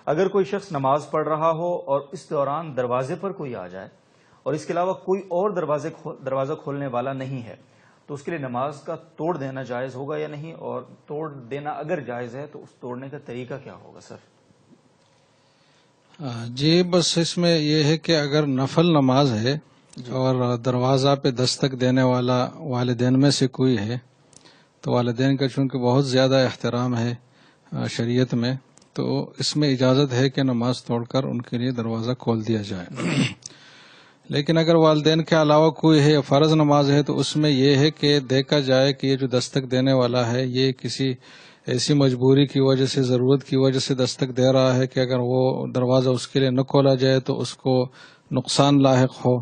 اگر کوئی شخص نماز پڑھ رہا ہو اور اس دوران دروازے پر کوئی آ جائے اور اس کے علاوہ کوئی اور دروازہ کھولنے والا نہیں ہے تو اس کے لیے نماز کا توڑ دینا جائز ہوگا یا نہیں، اور توڑ دینا اگر جائز ہے تو اس توڑنے کا طریقہ کیا ہوگا سر؟ جی بس اس میں یہ ہے کہ اگر نفل نماز ہے اور دروازہ پہ دستک دینے والا والدین میں سے کوئی ہے تو والدین کا چونکہ بہت زیادہ احترام ہے شریعت میں، تو اس میں اجازت ہے کہ نماز توڑ کر ان کے لیے دروازہ کھول دیا جائے۔ لیکن اگر والدین کے علاوہ کوئی ہے فرض نماز ہے تو اس میں یہ ہے کہ دیکھا جائے کہ یہ جو دستک دینے والا ہے یہ کسی ایسی مجبوری کی وجہ سے، ضرورت کی وجہ سے دستک دے رہا ہے کہ اگر وہ دروازہ اس کے لیے نہ کھولا جائے تو اس کو نقصان لاحق ہو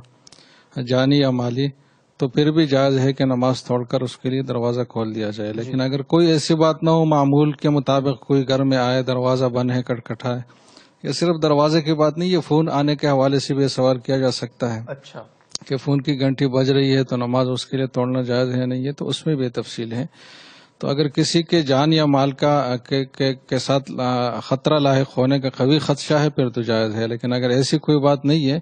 جانی یا مالی، تو پھر بھی جائز ہے کہ نماز توڑ کر اس کے لیے دروازہ کھول دیا جائے۔ لیکن اگر کوئی ایسی بات نہ ہو، معمول کے مطابق کوئی گھر میں آئے، دروازہ بند ہے، کٹکھٹا ہے، یہ صرف دروازے کی بات نہیں، یہ فون آنے کے حوالے سے بھی سوال کیا جا سکتا ہے اچھا کہ فون کی گھنٹی بج رہی ہے تو نماز اس کے لیے توڑنا جائز ہے نہیں ہے، تو اس میں بھی تفصیل ہے۔ تو اگر کسی کے جان یا مال کے ساتھ خطرہ لاحق ہونے کا قوی خدشہ ہے پھر تو جائز ہے، لیکن اگر ایسی کوئی بات نہیں ہے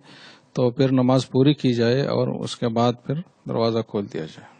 تو پھر نماز پوری کی جائے اور اس کے بعد پھر دروازہ کھول دیا جائے۔